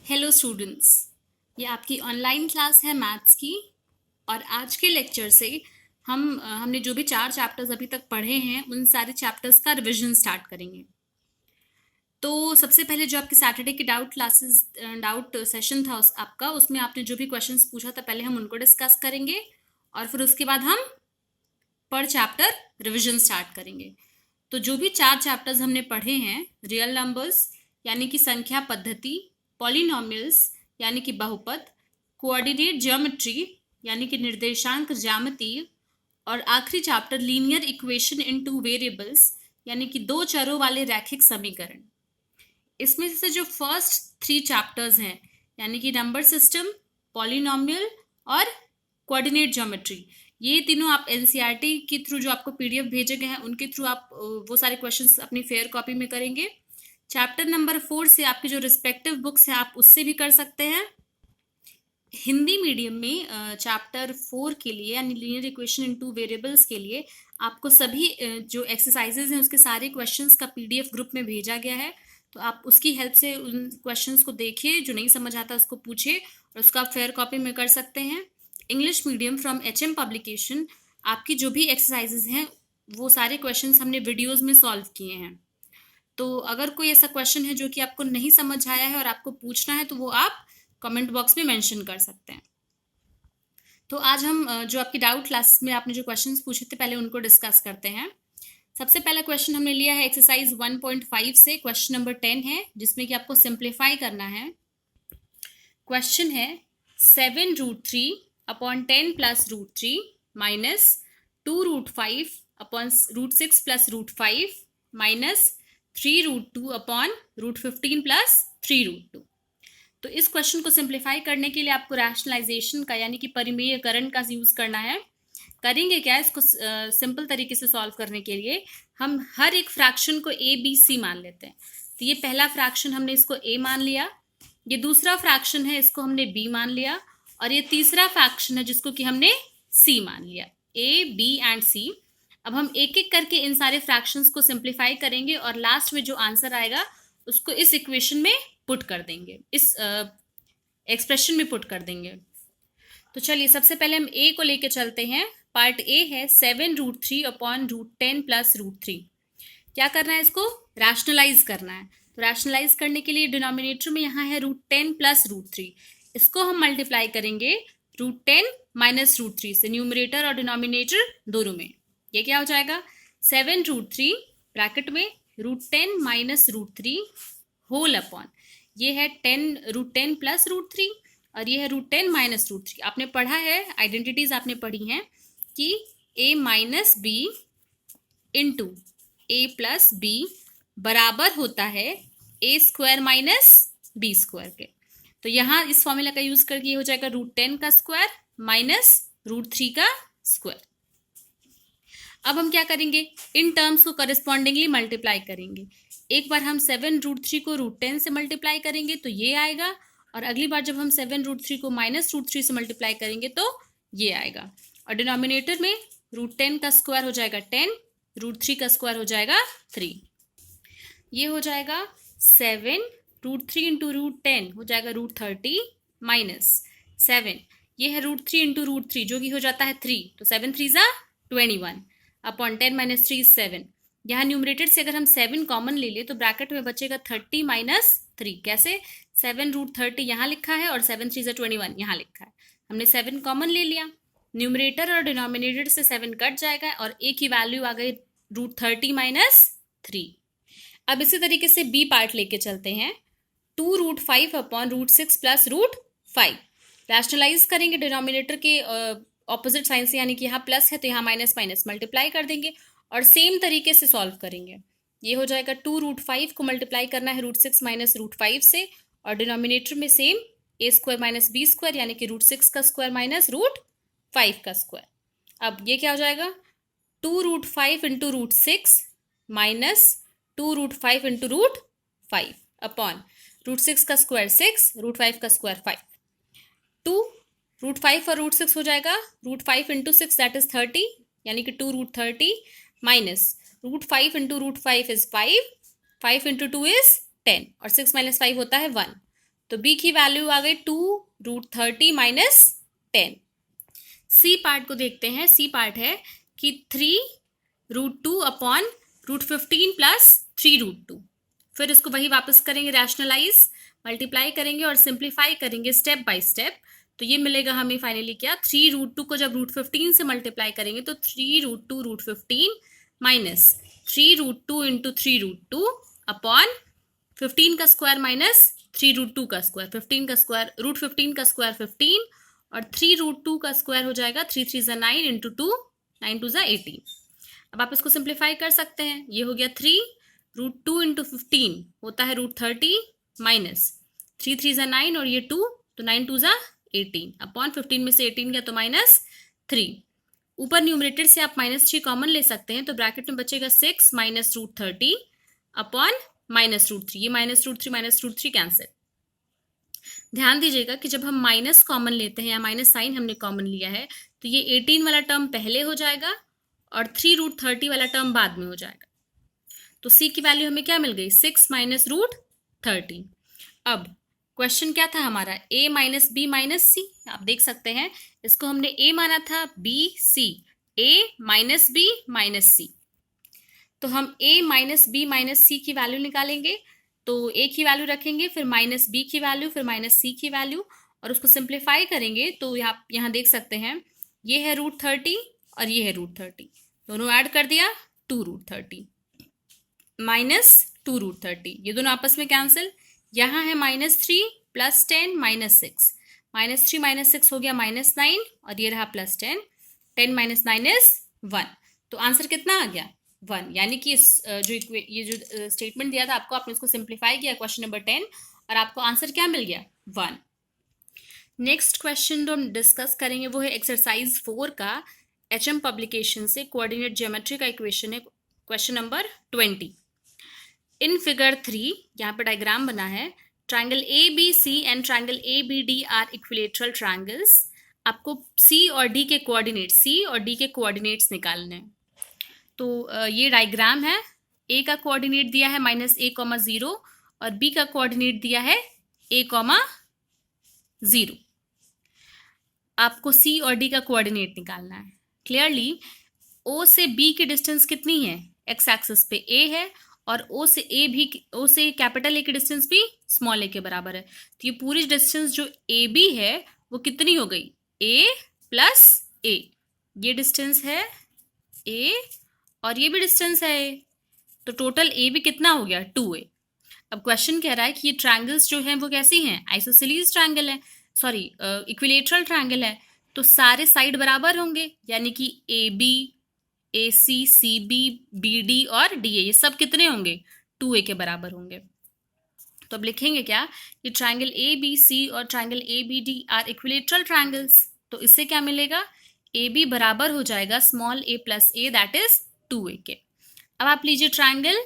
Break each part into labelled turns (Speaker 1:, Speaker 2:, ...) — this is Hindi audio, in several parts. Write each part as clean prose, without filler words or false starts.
Speaker 1: हेलो स्टूडेंट्स, ये आपकी ऑनलाइन क्लास है मैथ्स की। और आज के लेक्चर से हमने जो भी 4 चैप्टर्स अभी तक पढ़े हैं उन सारे चैप्टर्स का रिवीजन स्टार्ट करेंगे। तो सबसे पहले जो आपके सैटरडे के डाउट सेशन था आपका, उसमें आपने जो भी क्वेश्चंस पूछा था पहले हम उनको डिस्कस करेंगे और फिर उसके बाद हम पर चैप्टर रिवीजन स्टार्ट करेंगे। तो जो भी 4 चैप्टर्स हमने पढ़े हैं, रियल नंबर्स यानी कि संख्या पद्धति, पॉलिनोमियल्स यानी कि बहुपद, कोऑर्डिनेट ज्योमेट्री यानी कि निर्देशांक ज्यामिति, और आखिरी chapter linear equation in 2 variables यानी कि 2 चरों वाले रैखिक समीकरण। इसमें से जो फर्स्ट 3 चैप्टर्स हैं यानी कि नंबर सिस्टम, पॉलिनोमियल और कोऑर्डिनेट ज्योमेट्री, ये तीनों आप एनसीईआरटी के थ्रू जो आपको पीडीएफ भेजे गए हैं उनके थ्रू आप वो सारे क्वेश्चंस अपनी फेयर कॉपी में करेंगे। चैप्टर नंबर 4 से आपकी जो रिस्पेक्टिव बुक्स है आप उससे भी कर सकते हैं। हिंदी मीडियम में चैप्टर 4 के लिए यानी लीनियर इक्वेशन इन 2 वेरिएबल्स के लिए आपको सभी जो एक्सरसाइजेज हैं उसके सारे क्वेश्चंस का पीडीएफ ग्रुप में भेजा गया है। तो आप उसकी हेल्प से उन क्वेश्चंस को देखिए, जो नहीं समझ आता उसको पूछिए और उसका आप फेयर कॉपी में कर सकते हैं। English medium from HM publication, आपकी जो भी एक्सरसाइजेज हैं वो सारे क्वेश्चंस हमने वीडियोज में सॉल्व किए हैं। तो अगर कोई ऐसा क्वेश्चन है जो कि आपको नहीं समझ आया है और आपको पूछना है तो वो आप कमेंट बॉक्स में मेंशन कर सकते हैं। तो आज हम जो आपकी डाउट क्लास में आपने जो क्वेश्चंस पूछे थे पहले उनको डिस्कस करते हैं। सबसे पहला क्वेश्चन हमने लिया है एक्सरसाइज 1.5 से, क्वेश्चन नंबर 10 है जिसमें कि आपको सिंप्लीफाई करना है। क्वेश्चन है 7√3 upon 10 plus √3 minus 2√5 upon √6 plus √5 minus 3√2 upon √15 plus 3√2। तो इस क्वेश्चन को सिंप्लीफाई करने के लिए आपको रैशनलाइजेशन का यानी कि परिमेयकरण का यूज करना है। करेंगे क्या, इसको सिंपल तरीके से सॉल्व करने के लिए हम हर एक फ्रैक्शन को ए बी सी मान लेते हैं। तो ये पहला फ्रैक्शन हमने इसको ए मान लिया, ये दूसरा फ्रैक्शन है इसको हमने बी मान लिया, और ये तीसरा फ्रैक्शन है जिसको कि हमने सी मान लिया, ए बी एंड सी। अब हम एक एक करके इन सारे फ्रैक्शंस को सिंप्लीफाई करेंगे और लास्ट में जो आंसर आएगा उसको इस इक्वेशन में पुट कर देंगे, इस एक्सप्रेशन में पुट कर देंगे। तो चलिए सबसे पहले हम ए को लेके चलते हैं। पार्ट ए है 7√3 अपॉन √10 प्लस √3। क्या करना है, इसको रैशनलाइज करना है। तो रैशनलाइज करने के लिए डिनोमिनेटर में यहाँ है √10 प्लस √3, इसको हम मल्टीप्लाई करेंगे √10 माइनस √3 से, न्यूमरेटर और डिनोमिनेटर दोनों में। ये क्या हो जाएगा 7√3 ब्रैकेट में √10 माइनस √3 होल अपॉन, ये है √10 प्लस √3 और ये है √10 माइनस √3। आपने पढ़ा है, आइडेंटिटीज आपने पढ़ी हैं कि a minus B into A plus B बराबर होता है A square minus B square के। तो यहाँ इस फॉर्मूला का यूज करके ये हो जाएगा √10 का स्क्वायर माइनस √3 का स्क्वायर। अब हम क्या करेंगे, इन टर्म्स को करस्पॉन्डिंगली मल्टीप्लाई करेंगे। एक बार हम 7√3 को √10 से मल्टीप्लाई करेंगे तो ये आएगा, और अगली बार जब हम 7√3 को माइनस √3 से मल्टीप्लाई करेंगे तो ये आएगा। और डिनोमिनेटर में √10 का स्क्वायर हो जाएगा 10, √3 का स्क्वायर हो जाएगा 3। ये हो जाएगा 7√3 इंटू √10 हो जाएगा √30 माइनस 7, ये है √3 इंटू √3 जो कि हो जाता है 3, तो 7 3 ज़ा 21 अपॉन 10 माइनस 3 इज 7। यहाँ न्यूमरेटर से अगर हम 7 कॉमन ले लिए तो ब्रैकेट में बचेगा 30 माइनस 3। कैसे, 7√30 यहाँ लिखा है और 7 3 ज़ा 21 यहाँ लिखा है। हमने 7 कॉमन ले लिया, न्यूमरेटर और डिनोमिनेटर से 7 कट जाएगा और एक ही वैल्यू आ गई √30 माइनस 3। अब इसी तरीके से बी पार्ट लेके चलते हैं। 2√5 अपॉन √6 प्लस √5 रैशनलाइज करेंगे डिनोमिनेटर के ऑपोजिट साइन से, यानी कि यहाँ प्लस है तो यहाँ माइनस माइनस मल्टीप्लाई कर देंगे और सेम तरीके से सॉल्व करेंगे। ये हो जाएगा 2√5 को मल्टीप्लाई करना है √6 माइनस √5 से, और डिनोमिनेटर में सेम ए स्क्वायर माइनस बी स्क्वायर यानी कि √6 का स्क्वायर माइनस √5 का स्क्वायर। अब ये क्या हो जाएगा 2√5 इंटू √6 माइनस 2√5 इंटू √5 अपॉन √6 का स्क्वायर 6, √5 का स्क्वायर 5। 2√5 और √6 हो जाएगा √5 इंटू 6 दैट इज 30, यानी कि 2√30 minus √5 into √5 is 5, 5 into 2 is 10 और 6 माइनस 5 होता है 1। तो b की वैल्यू आ गई 2√30 माइनस 10। सी पार्ट को देखते हैं। सी पार्ट है कि 3√2 अपॉन √15 प्लस 3√2। फिर इसको वही वापस करेंगे, रैशनलाइज, मल्टीप्लाई करेंगे और सिंप्लीफाई करेंगे स्टेप बाय स्टेप। तो ये मिलेगा हमें फाइनली क्या, 3√2 को जब √15 से मल्टीप्लाई करेंगे तो 3√2 √15 माइनस 3√2 इंटू 3√2 अपॉन 15 का स्क्वायर माइनस 3√2 का स्क्वायर, 15 का स्क्वायर, √15 का स्क्वायर 15 और 3√2 का स्क्वायर हो जाएगा 3 3 ज़ा 9 इंटू 2, 9 2 ज़ा 18। अब आप इसको सिंप्लीफाई कर सकते हैं। ये हो गया 3√2 इंटू 15 होता है √30 माइनस 3 3 ज़ा 9 और ये 2, तो 9 2 ज़ा 18 अपॉन 15 में से 18 गया तो -3। ऊपर न्यूमरेटर से आप -3 कॉमन ले सकते हैं, तो ब्रैकेट में बचेगा 6 माइनस √30 अपॉन -√3। ये -√3 कैंसिल। ध्यान दीजिएगा कि जब हम माइनस कॉमन लेते हैं या माइनस साइन हमने कॉमन लिया है तो ये 18 वाला टर्म पहले हो जाएगा और 3√30 वाला टर्म बाद में हो जाएगा। तो c की वैल्यू हमें क्या मिल गई, 6 माइनस √30। अब क्वेश्चन क्या था हमारा, a माइनस बी माइनस सी। आप देख सकते हैं इसको हमने a माना था, b c, a minus B minus C. तो हम a minus B minus C की वैल्यू निकालेंगे। तो a की वैल्यू रखेंगे, फिर माइनस b की वैल्यू, फिर माइनस c की वैल्यू और उसको सिंप्लीफाई करेंगे। तो यहाँ देख सकते हैं ये है √30 और ये है √30, दोनों ऐड कर दिया 2√30 माइनस 2√30, ये दोनों आपस में कैंसिल। यहाँ है -3 प्लस 10 माइनस 6, -3 माइनस 6 हो गया -9 और ये रहा +10, 10 माइनस 9 इज 1। तो आंसर कितना आ गया, 1। यानी कि ये जो स्टेटमेंट दिया था आपको, आपने इसको सिंप्लीफाई किया क्वेश्चन नंबर 10 और आपको आंसर क्या मिल गया, 1। नेक्स्ट क्वेश्चन जो हम डिस्कस करेंगे वो है एक्सरसाइज 4 का HM पब्लिकेशन से कोऑर्डिनेट ज्योमेट्री का इक्वेशन है, क्वेश्चन नंबर 20। इन फिगर 3 यहाँ पे डायग्राम बना है, triangle ABC and triangle ABD are equilateral triangles. आपको C और D के कोऑर्डिनेट्स निकालने हैं। तो ये डायग्राम है, A का कोऑर्डिनेट दिया है -a,0 और B का कोऑर्डिनेट दिया है a,0। आपको C और D का कोऑर्डिनेट निकालना है। क्लियरली O से B की डिस्टेंस कितनी है, x एक्सिस पे A है और O से कैपिटल A की डिस्टेंस भी स्मॉल a के बराबर है। तो ये पूरी डिस्टेंस जो AB है वो कितनी हो गई, A प्लस A। ये डिस्टेंस है A और ये भी डिस्टेंस है A, तो टोटल A भी कितना हो गया, 2A। अब क्वेश्चन कह रहा है कि ये ट्रायंगल्स जो हैं वो कैसी हैं, आइसोसेलेस ट्रायंगल है, सॉरी इक्विलेटरल ट्रायंगल है। तो सारे साइड बराबर होंगे, यानी कि AB, AC, CB, BD और DA ये सब कितने होंगे, 2A के बराबर होंगे। तो अब लिखेंगे क्या, ये ट्रायंगल ABC और triangle ABD are equilateral triangles. तो इससे क्या मिलेगा, AB बराबर हो जाएगा small a plus a, that is 2A के। अब आप लीजिए ट्रायंगल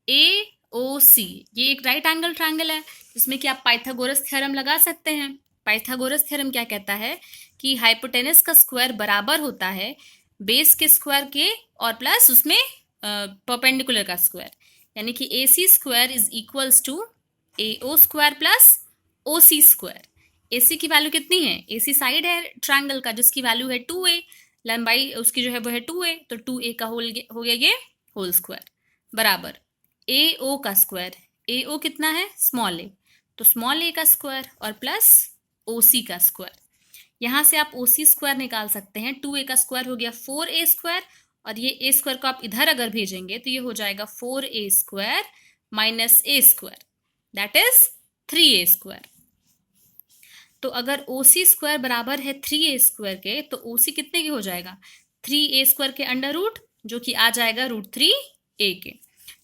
Speaker 1: AOC, ये एक राइट एंगल ट्रायंगल है जिसमें कि आप पाइथागोरस थ्योरम लगा सकते हैं। पाइथागोरस थ्योरम क्या कहता है कि हाइपोटेनस का स्क्वायर बराबर होता है बेस के स्क्वायर के और प्लस उसमें परपेंडिकुलर का स्क्वायर, यानी कि AC square is equals to AO square plus OC square. AC की वैल्यू कितनी है, AC साइड है ट्रायंगल का जिसकी वैल्यू है 2A, लंबाई उसकी जो है वो है 2A, तो 2A का होल हो गया ये होल स्क्वायर बराबर AO का स्क्वायर। AO कितना है, स्मॉल a, तो स्मॉल a का स्क्वायर और प्लस OC का स्क्वायर। यहाँ से आप OC स्क्वायर निकाल सकते हैं, 2A का स्क्वायर हो गया 4A स्क्वायर और ये A स्क्वायर को आप इधर अगर भेजेंगे तो ये हो जाएगा 4A square minus A square, that is 3A square. तो अगर OC स्क्वायर बराबर है 3A स्क्वायर के, तो OC कितने के हो जाएगा, 3A स्क्वायर के अंडर रूट, जो कि आ जाएगा √3A के।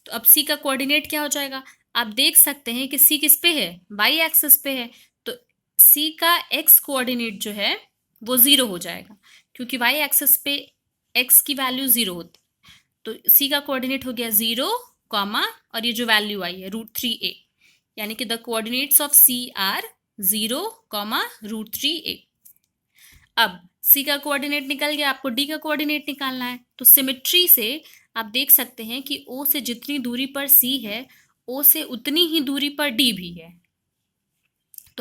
Speaker 1: तो अब C का कोऑर्डिनेट क्या हो जाएगा, आप देख सकते हैं कि C किस पे है, y एक्सिस पे है, तो C का x कोऑर्डिनेट जो है वो 0 हो जाएगा क्योंकि y एक्सिस पे x की वैल्यू 0 होती। तो C का कोऑर्डिनेट हो गया 0, और ये जो वैल्यू आई है √3A, यानी कि the coordinates of C are 0, √3A। अब C का कोऑर्डिनेट निकल गया, आपको D का कोऑर्डिनेट निकालना है। तो सिमेट्री से आप देख सकते हैं कि O से जितनी दूरी पर C है, O से उतनी ही दूरी पर D भी है।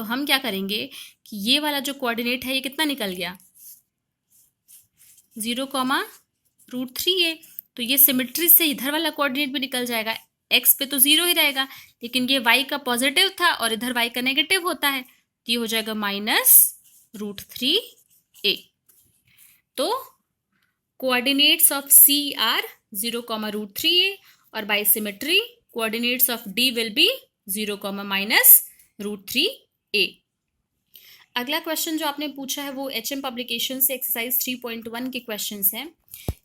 Speaker 1: तो हम क्या करेंगे कि ये वाला जो कोऑर्डिनेट है ये कितना निकल गया, 0,√3a। तो ये सिमेट्री से इधर वाला कोऑर्डिनेट भी निकल जाएगा, x पे तो 0 ही रहेगा, लेकिन ये y का पॉजिटिव था और इधर y का नेगेटिव होता है, तो ये हो जाएगा -√3a। तो coordinates of C are 0,√3a और by symmetry coordinates of D will be 0, -√3a। अगला क्वेश्चन जो आपने पूछा है वो HM पब्लिकेशन से एक्सरसाइज 3.1 के क्वेश्चंस हैं।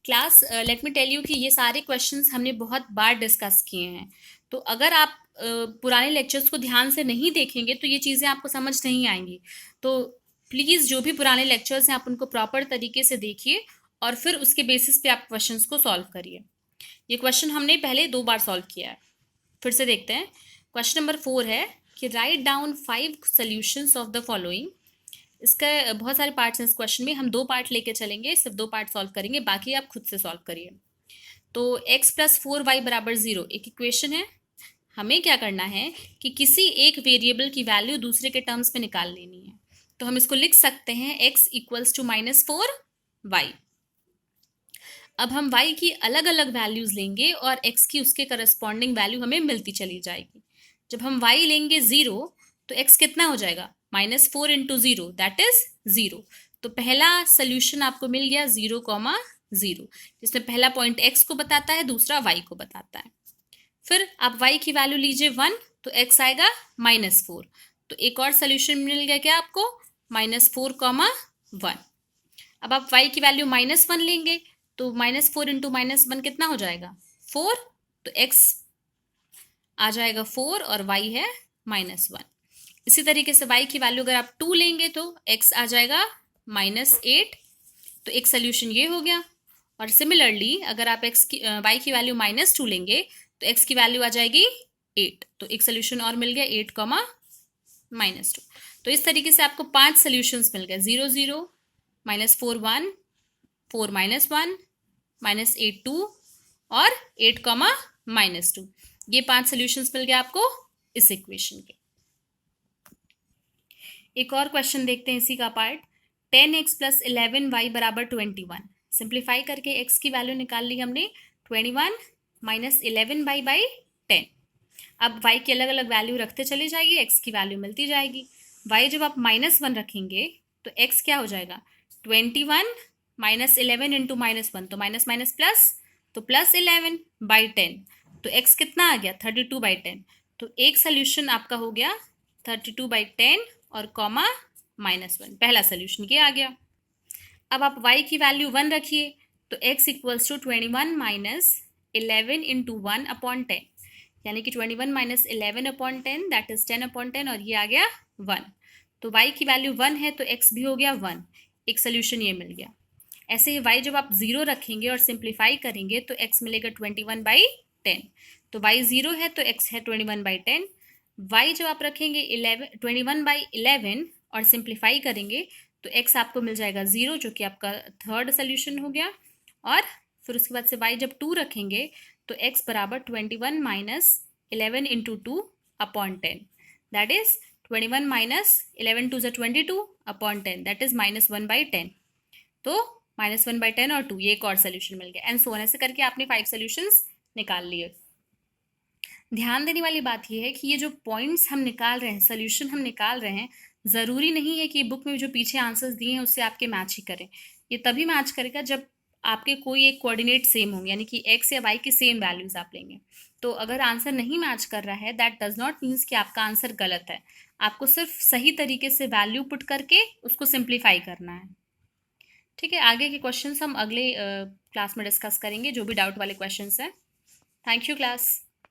Speaker 1: Class let me tell you कि ये सारे क्वेश्चंस हमने बहुत बार डिस्कस किए हैं, तो अगर आप पुराने लेक्चर्स को ध्यान से नहीं देखेंगे तो ये चीज़ें आपको समझ नहीं आएंगी। तो प्लीज़ जो भी पुराने लेक्चर्स हैं आप उनको प्रॉपर तरीके से देखिए और फिर उसके बेसिस पे आप क्वेश्चंस को सॉल्व करिए। ये क्वेश्चन हमने पहले 2 बार सॉल्व किया है, फिर से देखते हैं। क्वेश्चन नंबर 4 है कि write down 5 solutions of the following. इसका बहुत सारे पार्ट्स हैं इस क्वेश्चन में, हम 2 पार्ट लेके चलेंगे, सिर्फ 2 पार्ट सॉल्व करेंगे, बाकी आप खुद से सॉल्व करिए। तो x + 4y = 0 एक इक्वेशन है। हमें क्या करना है कि किसी एक वेरिएबल की वैल्यू दूसरे के टर्म्स में निकाल लेनी है। तो हम इसको लिख सकते हैं x = -4y। अब हम y की अलग अलग वैल्यूज लेंगे और x की उसके करस्पॉन्डिंग वैल्यू हमें मिलती चली जाएगी। जब हम y लेंगे 0 तो x कितना हो जाएगा, -4 × 0 दैट इज 0। तो पहला सोल्यूशन आपको मिल गया 0,0, जिसमें पहला पॉइंट x को बताता है, दूसरा y को बताता है। फिर आप y की वैल्यू लीजिए 1 तो x आएगा -4। तो एक और सोल्यूशन मिल गया क्या आपको, -4,1। अब आप y की वैल्यू -1 लेंगे तो -4 × -1 कितना हो जाएगा, 4। तो x आ जाएगा 4 और y है -1। इसी तरीके से y की वैल्यू अगर आप 2 लेंगे तो x आ जाएगा -8। तो एक सोल्यूशन ये हो गया। और सिमिलरली अगर आप y की वैल्यू -2 लेंगे तो x की वैल्यू आ जाएगी 8। तो एक सोल्यूशन और मिल गया 8, -2। तो इस तरीके से आपको 5 सोल्यूशंस मिल गए, 0, 0, -4, 1, 4, -1, -8, 2 और 8, -2। ये 5 सोल्यूशंस मिल गए आपको इस इक्वेशन के। एक और क्वेश्चन देखते हैं इसी का पार्ट। 10x + 11y = 21। सिंप्लीफाई करके x की वैल्यू निकाल ली हमने, 21 - 11y/10। अब y की अलग अलग वैल्यू रखते चले जाइए, x की वैल्यू मिलती जाएगी। y जब आप -1 रखेंगे तो x क्या हो जाएगा, 21 - 11 × -1 तो माइनस प्लस, तो +11/10। तो x कितना आ गया, 32/10। तो एक सोल्यूशन आपका हो गया 32/10 और -1, पहला सोल्यूशन ये आ गया। अब आप y की वैल्यू 1 रखिए तो x = 21 - 11 × 1/10, यानी कि 21 - 11/10 दैट इज 10/10 और ये आ गया 1। तो y की वैल्यू 1 है तो x भी हो गया 1, एक सोल्यूशन ये मिल गया। ऐसे ही y जब आप 0 रखेंगे और सिंप्लीफाई करेंगे तो x मिलेगा 21/10। तो y 0 है तो x है 21/10। y जब आप रखेंगे 21/11 और सिंप्लीफाई करेंगे तो x आपको मिल जाएगा 0, जो कि आपका थर्ड सोल्यूशन हो गया। और फिर उसके बाद से y जब 2 रखेंगे तो x = 21 - 11 × 2/10 that is 21 - 11 2 = 22/10 that is -1/10। तो -1/10 और 2, ये एक और सोल्यूशन मिल गया। एंड सो ऑन, ऐसे करके आपने 5 सोल्यूशंस निकाल लिए। ध्यान देने वाली बात यह है कि ये जो पॉइंट्स हम निकाल रहे हैं, सोल्यूशन हम निकाल रहे हैं, ज़रूरी नहीं है कि बुक में जो पीछे आंसर्स दिए हैं उससे आपके मैच ही करें। ये तभी मैच करेगा जब आपके कोई एक कोऑर्डिनेट सेम होंगे, यानी कि x या y की सेम वैल्यूज आप लेंगे। तो अगर आंसर नहीं मैच कर रहा है दैट डज नॉट मीन्स कि आपका आंसर गलत है। आपको सिर्फ सही तरीके से वैल्यू पुट करके उसको सिंप्लीफाई करना है। ठीक है, आगे के क्वेश्चंस हम अगले क्लास में डिस्कस करेंगे, जो भी डाउट वाले क्वेश्चंस हैं। Thank you class.